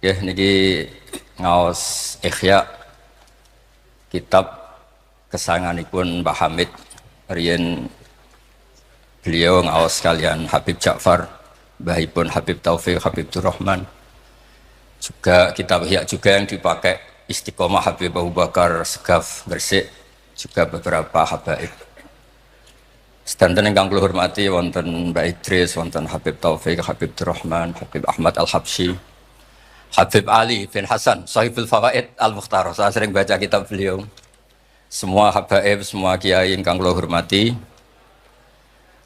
Ya, niki ngaos Ihya kitab kesayanganipun Mbah Hamid riyen beliau ngaos kalian Habib Ja'far, mbahipun Habib Taufik, Habib Durrahman. Juga kitab Ihya juga yang dipakai Istiqomah Habib Abu Bakar Segaf Gresik, juga beberapa habaib. Sedanten ingkang kula hormati wonten Mbak Idris, wonten Habib Taufik, Habib Durrahman, Habib Ahmad Al-Habsyi, Habib Ali bin Hasan, Sahibul Fawaid Al-Mukhtar. Saya sering baca kitab beliau. Semua habaib, semua kiai ingkang kula hormati.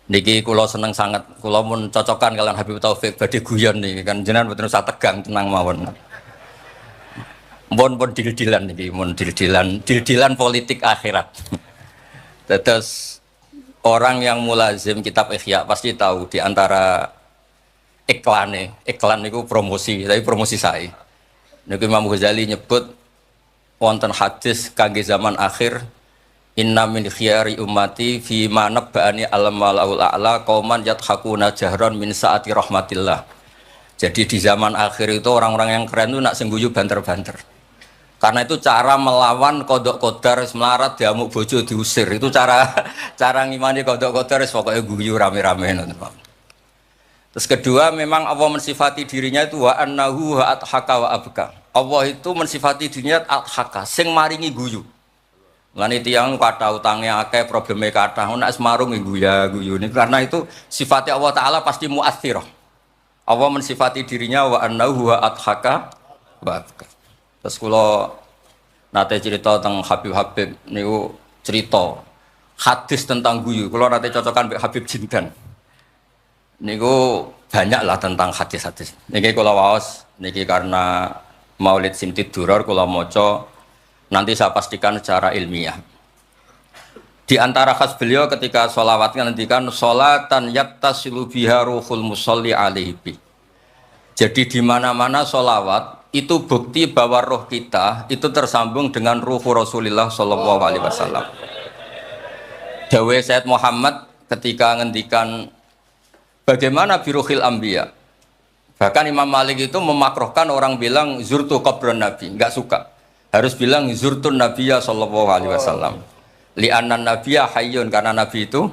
Niki kula seneng sangat, kula mun cocokan kalian Habib Taufik badhe guyon niki kan jenengan mboten usah tegang, tenang mawon. Mun dil-dilan niki, mun dil-dilan politik akhirat. Terus orang yang mulazim kitab Ihya pasti tahu di antara iklan itu promosi, tapi promosi saya. Niku Imam Ghazali nyebut wonten hadis kangge zaman akhir, inna min khiyari ummati fi ma nabba'ani al-malaul a'la qauman yadhakuna jahran min saati rahmatillah. Jadi di zaman akhir itu orang-orang yang keren itu nak sengguyu banter-banter. Karena itu cara melawan kodok kodar melarat diamuk bojo diusir, itu cara ngimani kodok kodar pokoknya guyu rame-rame. Terus kedua, memang Allah mensifati dirinya itu wa annahu wa adhaka wa abka. Allah itu mensifati dirinya adhaka, sing maringi guyu. Lan tiyang kata utangnya akeh, probleme kathah, nek semarung guyu. Ini karena itu sifatnya Allah taala pasti muathirah. Allah mensifati dirinya wa annahu wa adhaka wa abka. Terus kula nate cerita tentang Habib niku cerita hadis tentang guyu. Kula nate cocokan mbek Habib Jindan. Niku banyak lah tentang hadis-hadis. Niki kula waos niki karena Maulid Simtid Duror kula maca, nanti saya pastikan secara ilmiah. Di antara khas beliau ketika sholawat ngendikan sholatan yattasilu biha ruhul musolli alaihi. Jadi di mana-mana sholawat itu bukti bahwa roh kita itu tersambung dengan ruh Rasulullah Shallallahu Alaihi Wasallam. Dawe Sayyid Muhammad ketika ngendikan bagaimana biruhil anbiya. Bahkan Imam Malik itu memakruhkan orang bilang zurtu qabran nabi, enggak suka. Harus bilang zurtun nabiyya Shallallahu Alaihi Wasallam. Li'annan nabiyya hayyun, karena nabi itu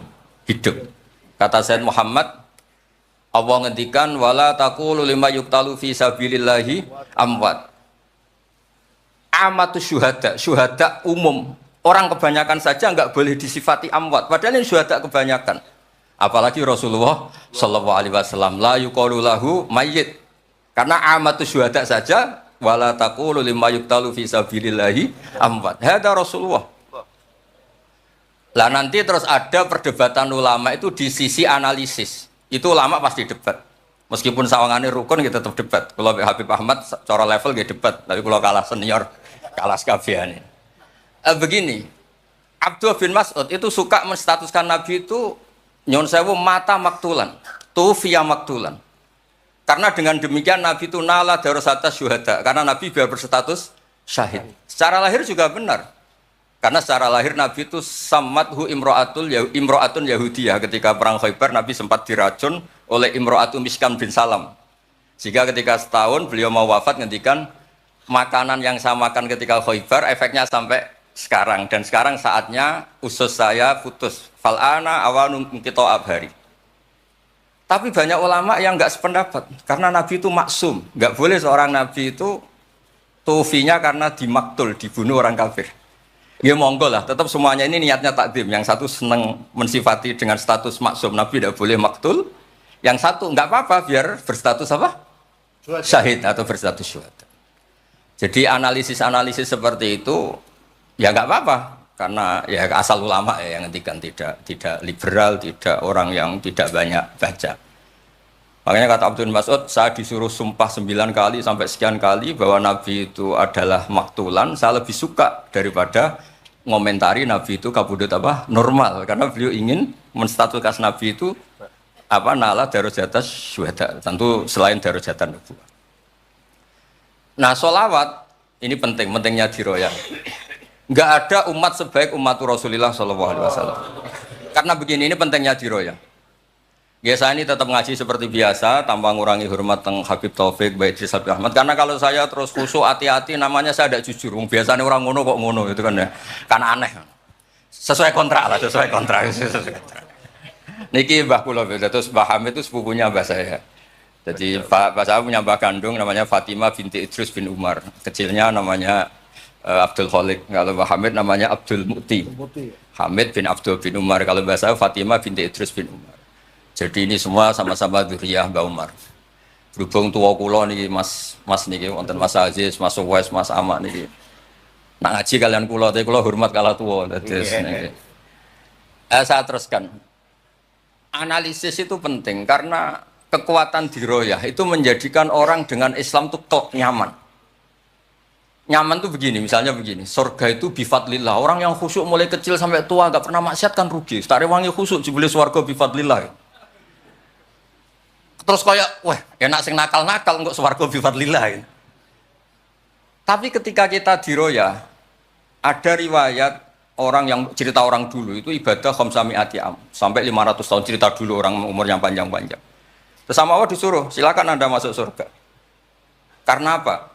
hidup. Kata Sayyid Muhammad, Allah ngendikan wala taqulu lima yuqtalu fi sabilillahi amwat. Amatus syuhada umum. Orang kebanyakan saja enggak boleh disifati amwat, padahal ini syuhada kebanyakan. Apalagi Rasulullah sallallahu alaihi wasallam la yuqalu lahu mayyit. Karena amatus syuhada saja wala taqulu lima yuqtalu fi sabilillahi amwat. Hada Rasulullah. Lah nanti terus ada perdebatan ulama itu di sisi analisis. Itu ulama pasti debat. Meskipun sawangannya rukun kita tetap debat. Kalau Habib Ahmad cara level dia debat, tapi kalau kalah senior, kalah sekabian. Begini, Abdullah bin Mas'ud itu suka menstatuskan Nabi itu nyon sewu mata maktulan, tufiya maktulan. Karena dengan demikian Nabi itu nala darasatas syuhada, karena Nabi biar berstatus syahid. Secara lahir juga benar. Karena secara lahir Nabi itu samathu imro'atun Yahudiyah. Ketika perang Khaybar Nabi sempat diracun oleh imro'atun Miskam bin Salam. Sehingga ketika setahun beliau mau wafat ngendikan makanan yang saya makan ketika Khaybar efeknya sampai sekarang. Dan sekarang saatnya usus saya putus. Fal'ana awanum kita abhari. Tapi banyak ulama yang enggak sependapat. Karena Nabi itu maksum. Enggak boleh seorang Nabi itu tufinya karena dimaktul, dibunuh orang kafir. Ya monggo lah, tetap semuanya ini niatnya takdim. Yang satu senang mensifati dengan status maksum, Nabi tidak boleh maktul. Yang satu enggak apa-apa biar berstatus apa? Syahid atau berstatus syuhada. Jadi analisis seperti itu ya enggak apa-apa, karena ya asal ulama ya yang ngendikan tidak liberal, tidak orang yang tidak banyak baca. Makanya kata Abdul Mas'ud, saya disuruh sumpah 9 kali sampai sekian kali bahwa Nabi itu adalah maktulan, saya lebih suka daripada ngomentari Nabi itu kabudut apa? Normal, karena beliau ingin menstatuskan Nabi itu apa? Nala darajatas syuhada, tentu selain darajatan nubuwah. Nah, sholawat ini pentingnya diroyah. Enggak ada umat sebaik umat Rasulullah SAW. Karena begini, ini pentingnya diroyah. Biasa ini tetap ngaji seperti biasa tanpa ngurangi hormat teng Habib Taufik, Baik Idris Habib Ahmad. Karena kalau saya terus khusyuk hati-hati namanya saya tidak jujur. Biasanya orang ngono kok ngono itu kan ya. Kan aneh. Sesuai kontrak lah, sesuai kontrak. Niki Mbah kula terus Mbah Hamid itu sepupunya Mbah saya. Jadi Mbah saya punya Mbah kandung namanya Fatimah binti Idris bin Umar. Kecilnya namanya Abdul Khalik. Kalau Mbah Hamid namanya Abdul Mukti. Hamid bin Abdul bin Umar. Kalau Mbah saya Fatimah binti Idris bin Umar. Jadi ini semua sama-sama dzurriyyah Mbah Umar. Berhubung tua kula niki Mas niki wonten Mas Aziz, Mas Wes, Mas Amak niki. Nak ngaji kalian kula, tapi kula hormat kala tua. Terus niki. Saya teruskan. Analisis itu penting karena kekuatan diroyah itu menjadikan orang dengan Islam itu kok nyaman. Nyaman tuh begini, misalnya begini, surga itu bifadlillah. Orang yang khusyuk mulai kecil sampai tua gak pernah maksiat kan rugi. Setare wangi khusyuk jebule swarga bifadlillah. Terus kayak, wah enak sing nakal-nakal kok swarga bifadlillah. Tapi ketika kita diroyah, ada riwayat orang yang cerita orang dulu itu ibadah khamsami'ati am sampai 500 tahun cerita dulu orang umur yang panjang-panjang. Terus sama Allah disuruh, silakan Anda masuk surga. Karena apa?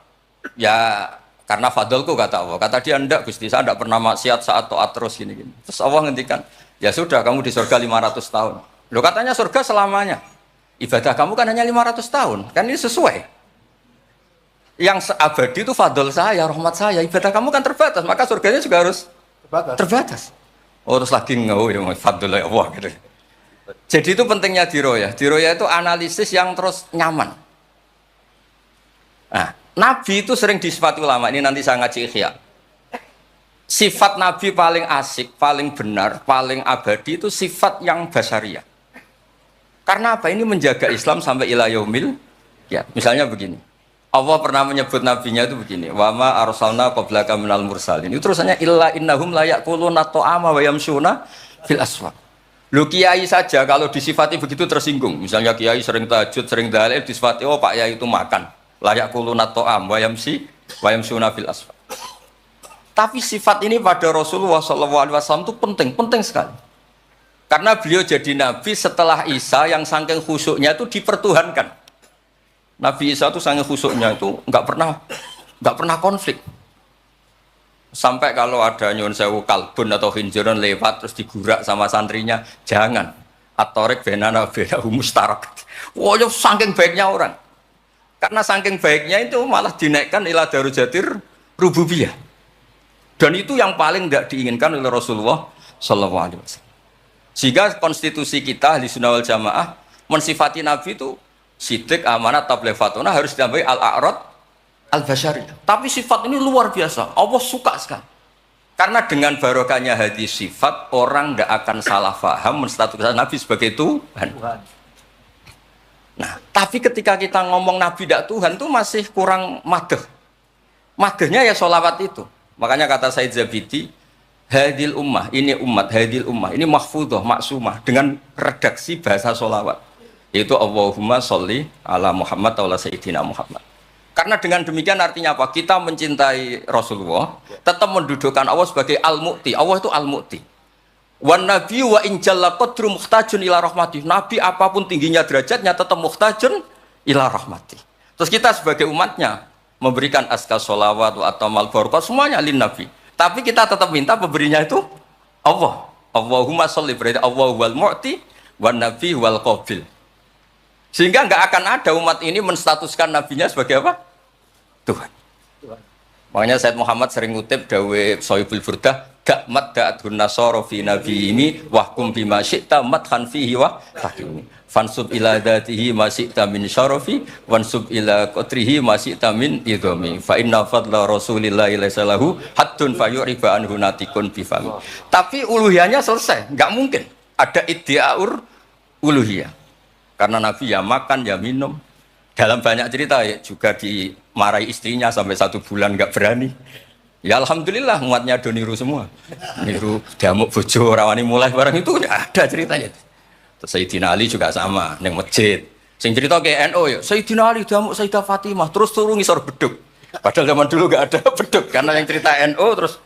Ya karena fadlku kata Allah. Kata dia enggak Gusti, saya enggak pernah maksiat saat taat terus gini-gini. Terus Allah ngendikan, ya sudah kamu di surga 500 tahun. Loh katanya surga selamanya. Ibadah kamu kan hanya 500 tahun, kan ini sesuai. Yang abadi itu fadl saya, rahmat saya. Ibadah kamu kan terbatas, maka surganya juga harus terbatas. Oh terus lagi ya fadl ya Allah gitu. Jadi itu pentingnya diroyah. Diroyah itu analisis yang terus nyaman. Nah, Nabi itu sering disifati ulama. Ini nanti saya ngaji Ihya. Sifat Nabi paling asik, paling benar, paling abadi itu sifat yang basyariah. Karena apa? Ini menjaga Islam sampai ila yaumil ya. Misalnya begini. Allah pernah menyebut nabinya itu begini. Wa ma arsalna qablaka minal mursalin. Itu terusannya illa innahum la yaquluna ta'ama wa yamshuna fil aswaq. Lu kiai saja kalau disifati begitu tersinggung. Misalnya kiai sering tahajud, sering dalil disifati oh Pak Yai itu makan. La yaquluna ta'am wa yamshuna fil aswaq. Tapi sifat ini pada Rasulullah SAW itu penting sekali. Karena beliau jadi nabi setelah Isa yang saking khusyuknya itu dipertuhankan. Nabi Isa itu saking khusyuknya itu nggak pernah konflik. Sampai kalau ada nyuwun sewu kalbun atau khinjirun lewat terus digurak sama santrinya, jangan. At-tariq bainana bainahu mustarak. Wah, saking baiknya orang. Karena saking baiknya itu malah dinaikkan ila darujatir rububiyah. Dan itu yang paling tidak diinginkan oleh Rasulullah sallallahu alaihi wasallam. Sehingga konstitusi kita Ahli Sunnah wal Jamaah mensifati Nabi itu sidik, amanat, tabligh, fatona harus ditambahi al-a'rad al-basyariyah. Tapi sifat ini luar biasa. Allah suka sekali. Karena dengan barokahnya hadis sifat orang tidak akan salah faham menstatuskan Nabi sebagai Tuhan. Nah, tapi ketika kita ngomong Nabi tidak Tuhan itu masih kurang madeh. Madehnya ya sholawat itu. Makanya kata Said Zabidi, hadil ummah, ini umat, hadil ummah, ini mahfudhah, maksumah dengan redaksi bahasa sholawat, yaitu Allahumma sholli ala Muhammad wa ala Sayyidina Muhammad. Karena dengan demikian artinya apa? Kita mencintai Rasulullah, tetap mendudukkan Allah sebagai Al-Mu'ti. Allah itu Al-Mu'ti. Wan nabi wa in jalla qadru muhtajun ila rahmati. Nabi apapun tingginya derajatnya tetap muhtajun ila rahmati. Terus kita sebagai umatnya memberikan azkar sholawat atau mal barakah semuanya lin nabi. Tapi kita tetap minta pemberinya itu Allah. Allahumma sholli, berarti Allah wal mu'ti wan nabi wal qabil. Sehingga nggak akan ada umat ini menstatuskan nabinya sebagai apa? Tuhan. Makanya Said Muhammad sering ngutip dawe Sohibul Burdah, gak madda'atun nasara fi nabi ini wahkum bima syi'ta madhan fihi wa tahkimi. Fansub ila dzatihi ma syi'ta min syarafi wansub ila qatrihi ma syi'ta min idhami. Fa inna fadla Rasulillahi laisa lahu haddun fayuriba anhu natikun bifami. Tapi uluhiyahnya selesai, enggak mungkin ada iddiaur uluhiyah. Karena Nabi ya makan ya minum. Dalam banyak cerita ya, juga dimarahi istrinya sampai 1 bulan enggak berani. Ya alhamdulillah umatnya do niru semua. Niru diamuk bojo rawani mulai barang itu ya ada ceritanya. Sayyidina Ali juga sama, neng masjid. Sing cerita ke NU ya, Sayyidina Ali diamuk Sayyidah Fatimah, terus turun ngisor beduk. Padahal zaman dulu gak ada beduk, karena yang cerita NU terus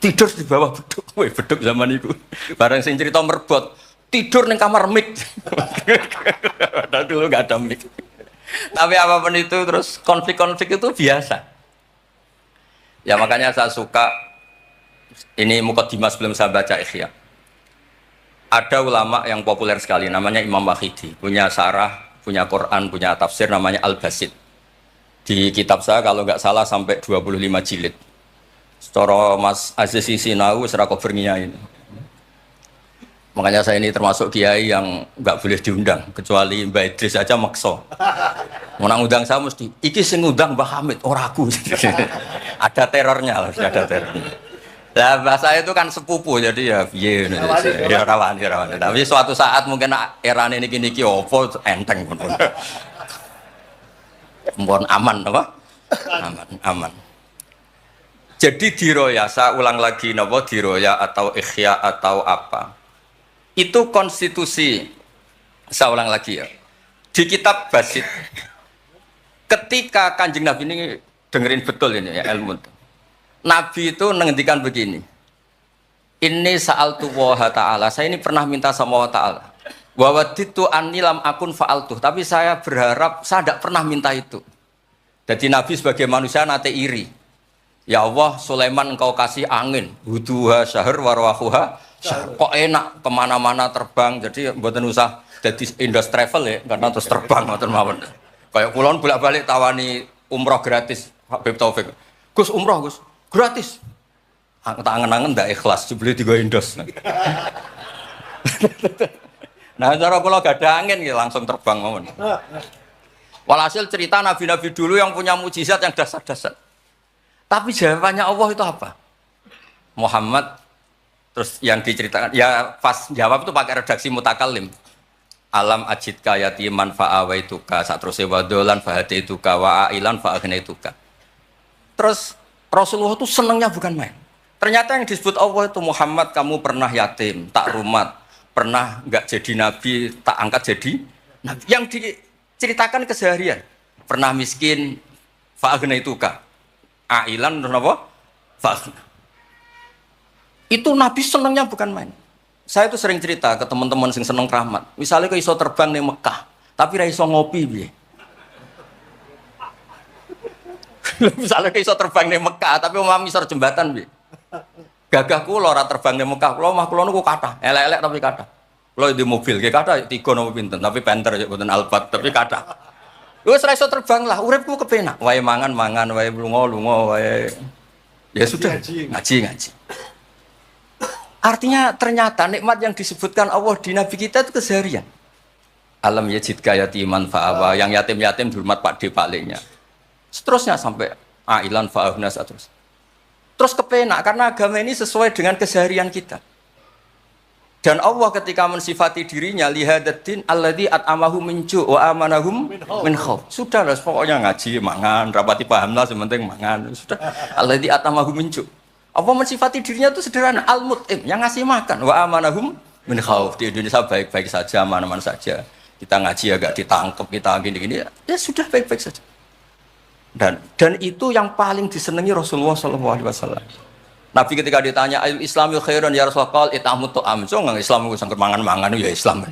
tidur di bawah beduk. Woi beduk zaman itu. Barang sing cerita merbot, tidur di kamar mic. Padahal dulu nggak ada mic. Tapi apapun itu terus konflik-konflik itu biasa. Ya makanya saya suka ini mukadimah sebelum saya baca Ihya. Ada ulama yang populer sekali namanya Imam Wahidi, punya sarah, punya Quran, punya tafsir namanya Al-Basit. Di kitab saya kalau nggak salah sampai 25 jilid. Secara Mas Aziz Sinau serah kober ini. Makanya saya ini termasuk kiai yang nggak boleh diundang kecuali Mbak Idris aja makso. Mau undang saya mesti iki sing ngundang Mbah Hamid ora aku. Ada terornya, ada terornya. Lah bahasa itu kan sepupu jadi ya piye ya rawan. Tapi suatu saat mungkin erane niki opo enteng pun. Mohon aman apa? Aman. Jadi diroya, saya ulang lagi napa diroya atau ikhya atau apa? Itu konstitusi, saya ulang lagi ya. Di kitab Basit, ketika Kanjeng Nabi ini dengerin betul ini ya ilmu. Nabi itu menghentikan begini. Ini sa'altu wa ta'ala, saya ini pernah minta sama Allah Ta'ala. Wa waditu anni lam akun fa'altuh, tapi saya berharap saya tidak pernah minta itu. Jadi Nabi sebagai manusia nate iri. Ya Allah, Sulaiman engkau kasih angin, huduha syahr warwahuha. Kok enak kemana-mana terbang, jadi mboten usah jadi Indos Travel ya, karena terus terbang mboten mawon. Kayak kulon bolak-balik tawani umroh gratis, Habib Taufik. Gus umroh Gus, gratis. Tak angen-angen ndak ikhlas, dibeli 3 Indos. Nah, cara kula gak ada angin ya langsung terbang mawon. Walhasil cerita nabi-nabi dulu yang punya mukjizat yang dasar-dasar. Tapi jawabannya Allah itu apa? Muhammad. Terus yang diceritakan, ya pas jawab itu pakai redaksi mutakallim. Alam ajidka yatiman fa'awaituka, saat terusnya wadolan fa'hadaituka wa'ailan fa'agnaituka. Terus Rasulullah itu senangnya bukan main. Ternyata yang disebut Allah itu Muhammad, kamu pernah yatim, tak rumat, pernah nggak jadi nabi, tak angkat jadi nabi. Yang diceritakan keseharian, pernah miskin, fa'agnaituka, ailan, terus apa? Fa'agnaituka. Itu Nabi senangnya bukan main. Saya itu sering cerita ke teman-teman yang seneng keramat. Misalnya ke iso terbang di Mekah, tapi ra iso ngopi piye. Misalnya ke iso terbang di Mekah, tapi mau misor jembatan piye. Gagah kula ora terbang di Mekah, kula mah kula niku kathah, elek-elek tapi kathah. Kula di mobil, ge kathah 3 napa pinten, tapi penter ya mboten Alphard, tapi kathah. Wis ra iso terbang lah, uripku kepenak. Wae mangan, wae lunga, wae. Ya sudah, ngaji. Artinya ternyata nikmat yang disebutkan Allah di Nabi kita itu keseharian. Alam yajidka yatiman fa'awa, yang yatim-yatim dihormat Pak D palingnya. Seterusnya sampai ailan fa'ahnas terus. Terus kepenak karena agama ini sesuai dengan keseharian kita. Dan Allah ketika mensifati dirinya lihadatin alladzi at'amahu min ju' wa amanahum min khauf. Sudah lah pokoknya ngaji, mangan, rapati paham lah sementing mangan. Sudah alladzi at'amahu min ju'. Apa mensifati dirinya itu sederhana, al-mut'im, yang ngasih makan, wa amanahum min khauf. Di Indonesia baik-baik saja, aman-aman saja. Kita ngaji agak ditangkap, kita gini-gini, ya sudah baik-baik saja. Dan itu yang paling disenangi Rasulullah SAW. Nabi ketika ditanya, Al-Islami khairan ya Rasulullah, itamut to'am. So nggak Islam itu sangker mangan-mangan, ya Islam.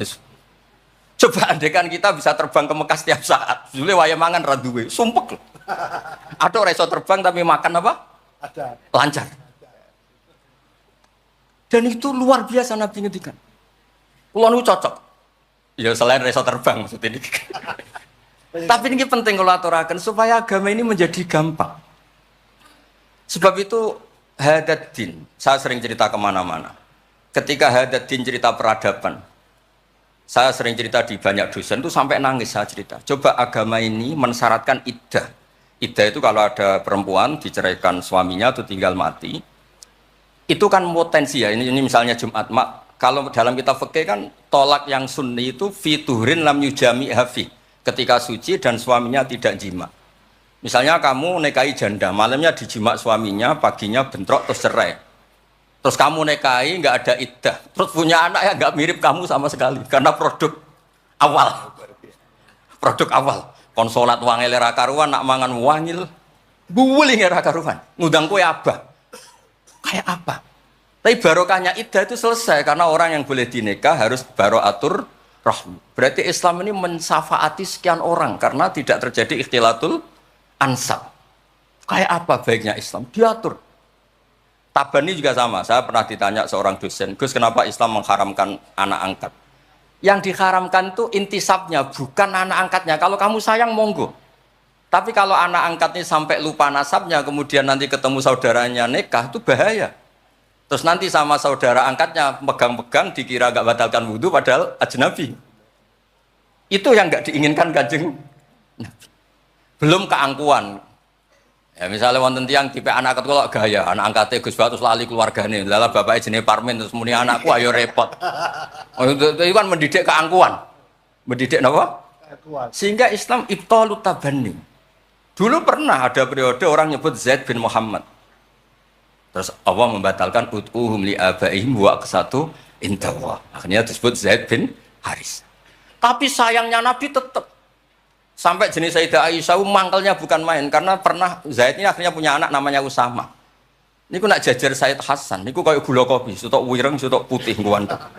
Coba andekan kita bisa terbang ke Mekah setiap saat. Dulu waya mangan raduwe, sumpek. Ada orang iso terbang tapi makan apa? Ada. Lancar. Dan itu luar biasa Nabi ngendikan. Kulo niku cocok. Ya selain reso terbang maksud ini. Tapi ini penting kalau aturaken supaya agama ini menjadi gampang. Sebab itu Hadaddin, saya sering cerita kemana-mana. Ketika Hadaddin cerita peradaban, saya sering cerita di banyak dosen itu sampai nangis saya cerita. Coba agama ini mensyaratkan iddah. Iddah itu kalau ada perempuan diceraikan suaminya atau tinggal mati. Itu kan potensi ya, ini misalnya Jumat mak, kalau dalam kitab fikih kan tolak yang sunni itu fiturin lam yujami hafi, ketika suci dan suaminya tidak jima. Misalnya kamu nikahi janda, malamnya dijima suaminya, paginya bentrok terus cerai. Terus kamu nikahi nggak ada iddah, terus punya anak ya nggak mirip kamu sama sekali, karena produk awal. Produk awal, konsolat wangil era karuan, nak mangan wangil, buling era karuan, ngundang kue abah. Kayak apa? Tapi barokahnya iddah itu selesai karena orang yang boleh dinikah harus baroatur rahmi. Berarti Islam ini mensafaati sekian orang karena tidak terjadi ikhtilatul ansab. Kayak apa baiknya Islam? Diatur. Tabani juga sama. Saya pernah ditanya seorang dosen, Gus, kenapa Islam mengharamkan anak angkat? Yang diharamkan itu intisabnya, bukan anak angkatnya. Kalau kamu sayang, monggo. Tapi kalau anak angkatnya sampai lupa nasabnya, kemudian nanti ketemu saudaranya nikah, itu bahaya. Terus nanti sama saudara angkatnya pegang-pegang dikira gak batalkan wudhu padahal ajnabi. Itu yang gak diinginkan Kanjeng Nabi. Belum keangkuhan. Ya misalnya wonten tiyang tipe anak angkat kok gaya, anak angkatnya Gus Batus lali keluargane. Lala bapaknya jenenge Parmin terus muni anakku ayo repot. Itu kan mendidik keangkuhan. Mendidik napa? Keangkuhan. Sehingga Islam ibtalut tabanni. Dulu pernah ada periode orang nyebut Zaid bin Muhammad. Terus Allah membatalkan ud'uhum li abaihim wa aqsatu indallah. Akhirnya disebut Zaid bin Haris. Tapi sayangnya Nabi tetap sampai jenis Sayyidah Aisyah mangkelnya bukan main karena pernah Zaid ini akhirnya punya anak namanya Usama. Niku nak jajar Sayyid Hasan, niku kayak gula kopi, sutok wireng, sutok putih kuwanta.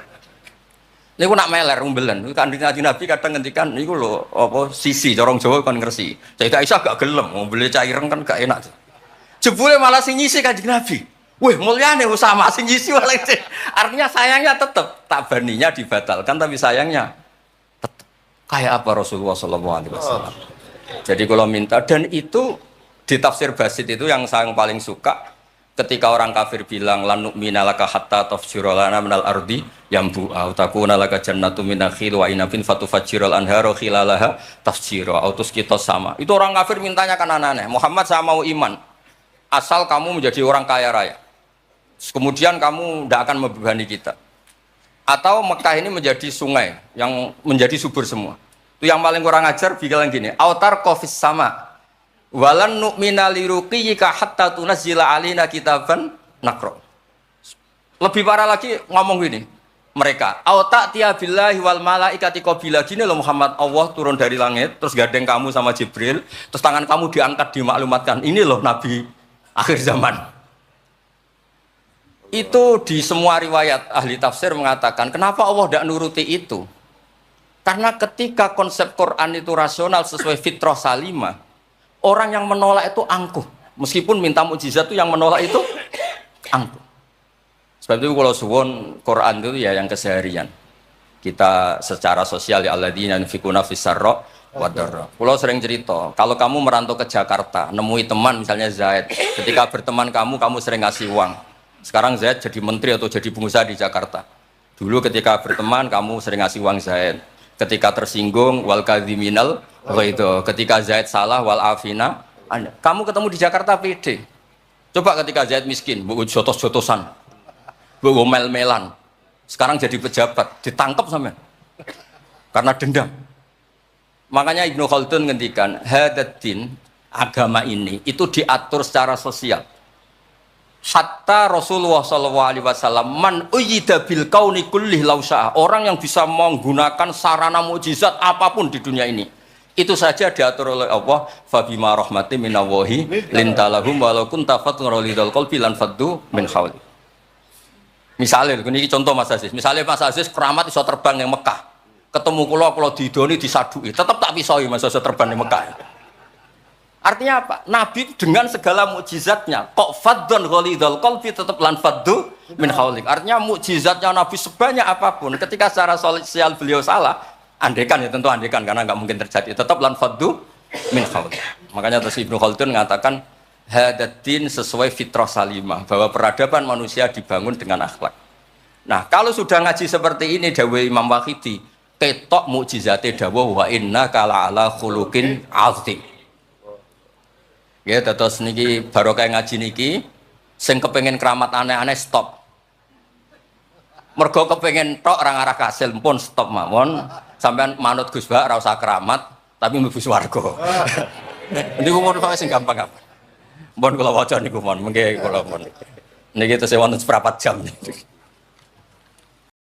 Niku nak meler umbelen. Kanjeng Nabi kadang ngendikan niku lho apa sisi corong Jawa kon ngersi. Sayyidah Aisyah gak gelem, umbele cah ireng kan gak enak. Jebule malah sing nyisi Kanjeng Nabi. Wih, mulyane Usama sing nyisi malah. Artinya sayangnya tetap tabaninya dibatalkan tapi sayangnya tetap. Kayak apa Rasulullah SAW. Jadi kalau minta dan itu di tafsir Basit itu yang saya paling suka ketika orang kafir bilang lan nu'mina laka hatta tafjura lana minal ardi yambu'a takuna laka jannatu min nakhil wa inabin fatufajjiral anharu khilalaha tafjira autus kita sama. Itu orang kafir mintanya kan aneh-aneh. Muhammad saya mau iman. Asal kamu menjadi orang kaya raya. Kemudian kamu tidak akan membebani kita. Atau Mekah ini menjadi sungai yang menjadi subur semua. Itu yang paling kurang ajar bilang gini, autar kofis sama. Walan nu'mina liruqiyika hatta tunazzila alina kitaban nakro. Lebih parah lagi ngomong gini. Mereka, auta tiya billahi wal malaikati qabila. Gini loh Muhammad, Allah turun dari langit terus gandeng kamu sama Jibril, terus tangan kamu diangkat dimaklumatkan. Ini loh Nabi akhir zaman. Itu di semua riwayat ahli tafsir mengatakan kenapa Allah tidak nuruti itu, karena ketika konsep Quran itu rasional sesuai fitrah salimah, orang yang menolak itu angkuh, meskipun minta mukjizat itu yang menolak itu angkuh. Sebab itu kalau suwon Quran itu ya yang keseharian kita secara sosial ya alladzina yunfikuna fis-sarra wadarra. Pulau sering cerita, kalau kamu merantau ke Jakarta, nemui teman misalnya Zaid, ketika berteman kamu sering ngasih uang. Sekarang Zaid jadi menteri atau jadi pengusaha di Jakarta. Dulu ketika berteman kamu sering ngasih uang Zaid. Ketika tersinggung wal kadhiminal itu. Ketika Zaid salah wal afina. Kamu ketemu di Jakarta pede. Coba ketika Zaid miskin, bu jotos-jotosan, bu mel-melan. Sekarang jadi pejabat, ditangkap sama karena dendam. Makanya Ibnu Khaldun ngendikan, hadatin agama ini itu diatur secara sosial. Hatta Rasulullah SAW man uyyida bil kauni kullih lausa'a. Orang yang bisa menggunakan sarana mukjizat apapun di dunia ini, itu saja diatur oleh Allah. Fabima rahmati minallahi lintalahum walau kunta fatun ghalidhal qalbi lan faddu min hawli. Misalnya, ini contoh Mas Aziz. Misalnya Mas Aziz keramat iso terbang yang Mekah. Ketemu kalau didoni disadui, tetap tak pisoi masa terbang di Mekah. Artinya apa? Nabi dengan segala mukjizatnya, kok faddon ghalidhal qalbi tetap lan faddu min haulik. Artinya mukjizatnya Nabi sebanyak apapun, ketika secara sosial beliau salah, andekan ya tentu andekan karena nggak mungkin terjadi, tetap lan faddu min haulik. Makanya terus Ibnu Khaldun mengatakan hadatin sesuai fitrah salimah, bahwa peradaban manusia dibangun dengan akhlak. Nah, kalau sudah ngaji seperti ini dawuh Imam Waqidi, ketok mukjizate dawuh wa inna kala ala khuluqin azim. Ya, terus niki barokah ngaji niki sing kepengin keramat aneh-aneh stop. Mergo kepengin tok ora ngarah kasil pun stop mawon. Sampean manut Gus Ba ora usah keramat tapi mlebu swarga. Niku mun sing gampang apa. Mohon kula waca niku mon, mengke kula mon. Niki tesih wonten seprapat jam.